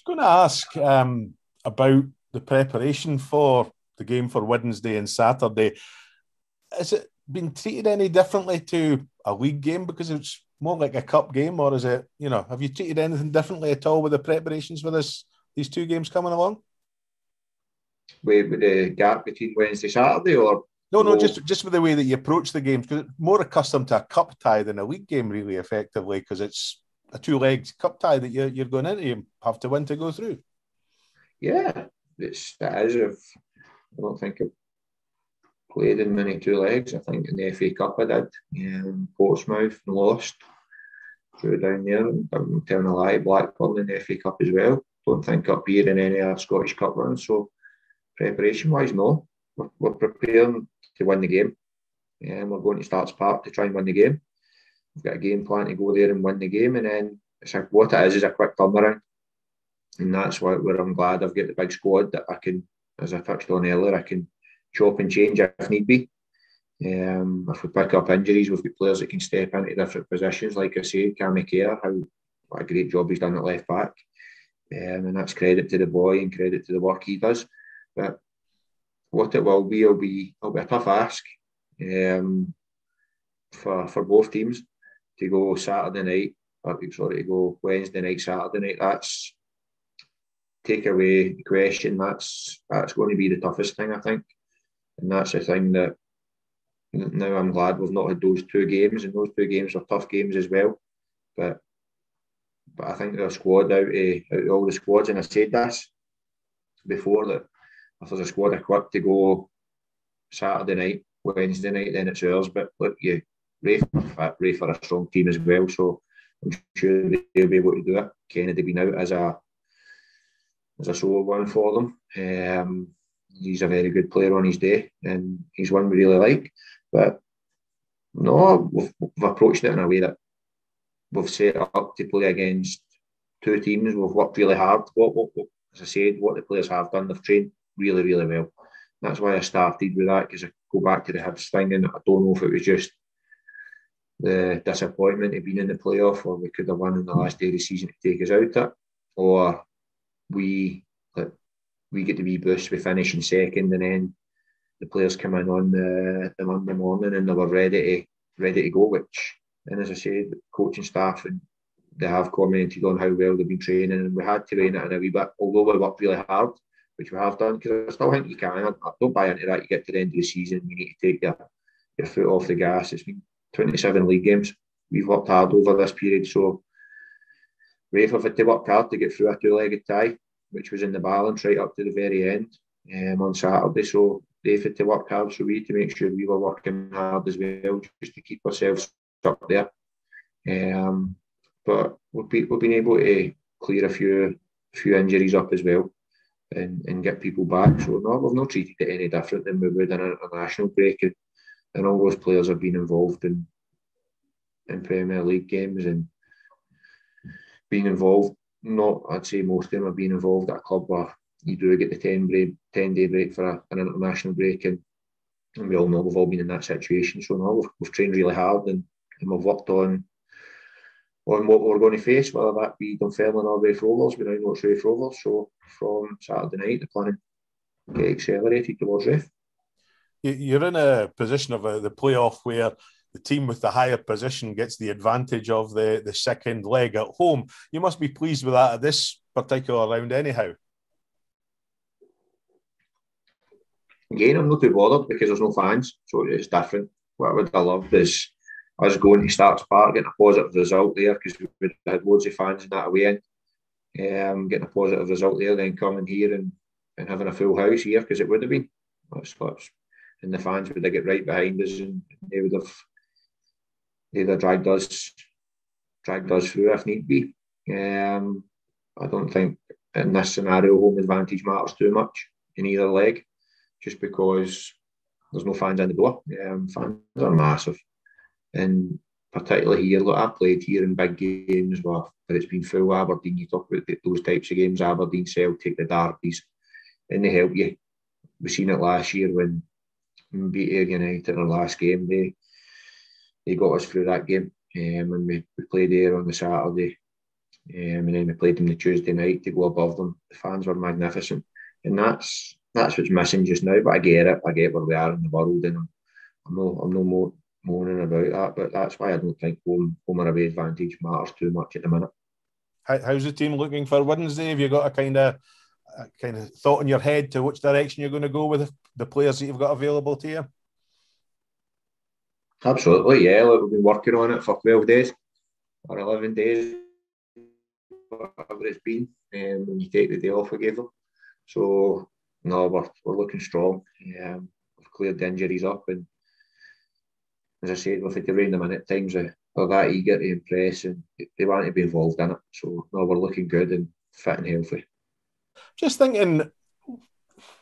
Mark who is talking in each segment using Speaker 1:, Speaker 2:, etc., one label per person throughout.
Speaker 1: going to ask about the preparation for the game for Wednesday and Saturday. Has it been treated any differently to a league game because it's more like a cup game, or is it, have you treated anything differently at all with the preparations for these two games coming along?
Speaker 2: With the gap between Wednesday, Saturday, or
Speaker 1: no, just with the way that you approach the games, because it's more accustomed to a cup tie than a league game, really, effectively, because it's a two-legged cup tie that you're going into. You have to win to go through.
Speaker 2: Yeah, that is. I don't think I've played in many two legs. I think in the FA Cup I did. Portsmouth and lost. Through down there. I'm telling a lie. Blackburn in the FA Cup as well. Don't think up here in any other Scottish Cup runs. So preparation-wise, no. We're preparing to win the game. We're going to Starts Park to try and win the game. We've got a game plan to go there and win the game, and then what it is a quick turnaround. And that's where I'm glad I've got the big squad that I can, as I touched on earlier, I can chop and change if need be. If we pick up injuries, we've got players that can step into different positions. Like I say, Cammy Kerr, what a great job he's done at left back. And that's credit to the boy and credit to the work he does. But what it will be, it'll be a tough ask for both teams to go to go Wednesday night, Saturday night. That's take away the question. That's going to be the toughest thing, I think. And that's the thing that now I'm glad we've not had those two games, and those two games are tough games as well. But I think the squad out of all the squads, and I said this before, that if there's a squad equipped to go Saturday night, Wednesday night, then it's ours. But look, Raith are a strong team as well, so I'm sure they'll be able to do it. Kennedy being out as a sore one for them. He's a very good player on his day, and he's one we really like. But no, we've approached it in a way that we've set up to play against two teams. We've worked really hard. As I said, what the players have done, they've trained really, really well. That's why I started with that, because I go back to the Hibs thing, and I don't know if it was just the disappointment of being in the playoff, or we could have won in the last day of the season to take us out of it, or we get the wee boost, we finish in second, and then the players come in on the Monday morning and they were ready to go. Which, and as I said, the coaching staff, and they have commented on how well they've been training, and we had to rein it in a wee bit, although we worked really hard, which we have done, because I still think you can. I don't buy into that. You get to the end of the season, you need to take your foot off the gas. It's been 27 league games. We've worked hard over this period, so Raith have had to work hard to get through a two-legged tie, which was in the balance right up to the very end on Saturday. So they've had to work hard, so we had to make sure we were working hard as well, just to keep ourselves up there. But we've been able to clear a few injuries up as well, and get people back. So no, we've not treated it any different than we would in an international break. And all those players have been involved in Premier League games and being involved. I'd say most of them have been involved at a club where you do get the 10-day break for an international break, and we all know we've all been in that situation. So no, we've trained really hard, and we've worked on what we're going to face, whether that be Dunfermline or Raith Rovers. We now know it's Raith Rovers, so from Saturday night the planning get accelerated towards Raith.
Speaker 1: You're in a position of the playoff where the team with the higher position gets the advantage of the second leg at home. You must be pleased with that at this particular round anyhow.
Speaker 2: Again, I'm not too bothered because there's no fans, so it's different. What I would have loved is us going to Starts Park, getting a positive result there, because we had loads of fans in that away end. Getting a positive result there, then coming here and having a full house here, because it would have been. And the fans would have get right behind us, and they'd have dragged us through if need be. I don't think in this scenario home advantage matters too much in either leg, just because there's no fans in the door. Fans are massive, and particularly here. Look, I've played here in big games where it's been full. Aberdeen, you talk about those types of games, Aberdeen, Celtic, the derbies, and they help you. We've seen it last year when we beat Ayr United in our last game. They got us through that game, and we played Ayr on the Saturday. And then we played them the Tuesday night to go above them. The fans were magnificent, and that's what's missing just now. But I get it. I get where we are in the world, and I'm no more moaning about that. But that's why I don't think home or away advantage matters too much at the minute.
Speaker 1: How's the team looking for Wednesday? Have you got a kind of thought in your head to which direction you're going to go with the players that you've got available to you?
Speaker 2: Absolutely, yeah. Look, we've been working on it for 12 days or 11 days, whatever it's been, when you take the day off we gave them. So, no, we're looking strong. We've cleared the injuries up, and as I said, with the rain them in at times, they're that eager to impress and they want to be involved in it. So, no, we're looking good and fit and healthy.
Speaker 1: Just thinking,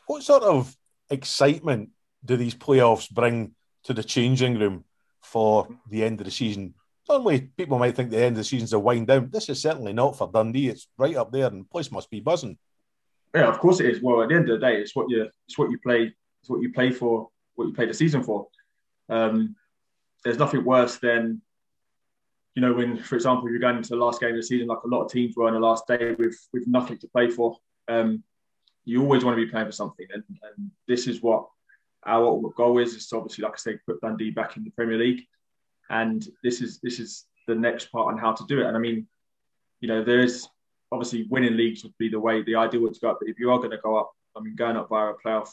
Speaker 1: what sort of excitement do these playoffs bring to the changing room for the end of the season? Normally, people might think the end of the season's a wind down. This is certainly not for Dundee. It's right up there, and the place must be buzzing.
Speaker 3: Yeah, of course it is. Well, at the end of the day, it's what you play. It's what you play for. What you play the season for. There's nothing worse than, when, for example, you're going into the last game of the season, like a lot of teams were on the last day with nothing to play for. You always want to be playing for something, and this is what our ultimate goal is. It's obviously, like I say, put Dundee back in the Premier League, and this is the next part on how to do it. And I mean, there is obviously winning leagues would be the ideal way to go up. But if you are going to go up, I mean, going up via a playoff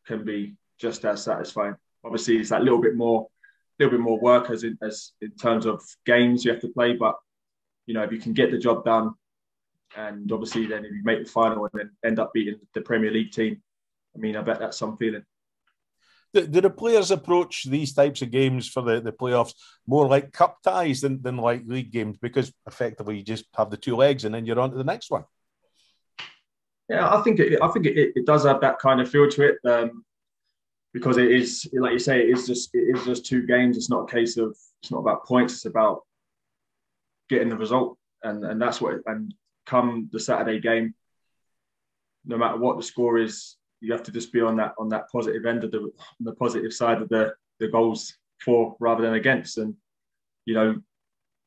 Speaker 3: can be just as satisfying. Obviously, it's that little bit more work as in terms of games you have to play. But if you can get the job done, and obviously then if you make the final and then end up beating the Premier League team, I mean, I bet that's some feeling.
Speaker 1: Do the players approach these types of games for the playoffs more like cup ties than like league games? Because effectively you just have the two legs and then you're on to the next one.
Speaker 3: Yeah, I think it does have that kind of feel to it, because it is, like you say, it is just two games. It's not a case of, it's not about points. It's about getting the result, and that's what. And come the Saturday game, no matter what the score is, you have to just be on that positive end of the positive side of the goals for rather than against. And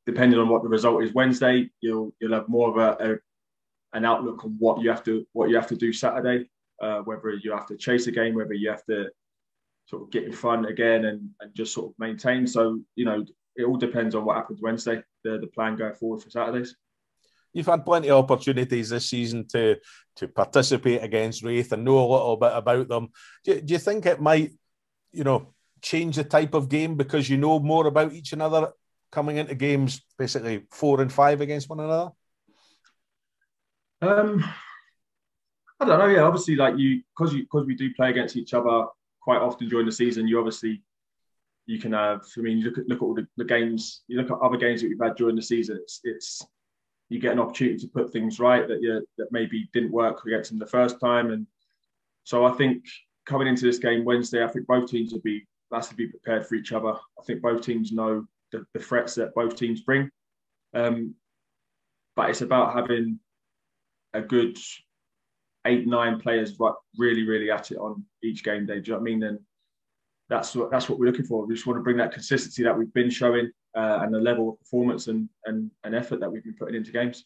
Speaker 3: depending on what the result is Wednesday, you'll have more of an outlook on what you have to do Saturday, whether you have to chase a game, whether you have to sort of get in front again and just sort of maintain. So it all depends on what happens Wednesday. The plan going forward for Saturdays.
Speaker 1: You've had plenty of opportunities this season to participate against Raith and know a little bit about them. Do you think it might, change the type of game because you know more about each another coming into games, basically 4 and 5 against one another?
Speaker 3: I don't know. Yeah, obviously, because we do play against each other quite often during the season. You can have. I mean, you look at all the games. You look at other games that we've had during the season. It's you get an opportunity to put things right that maybe didn't work against them the first time. And so I think coming into this game Wednesday, I think both teams have to be prepared for each other. I think both teams know the threats that both teams bring. But it's about having a good 8-9 players really, really at it on each game day. Do you know what I mean? And that's what we're looking for. We just want to bring that consistency that we've been showing, and the level of performance and effort that we've been putting into games.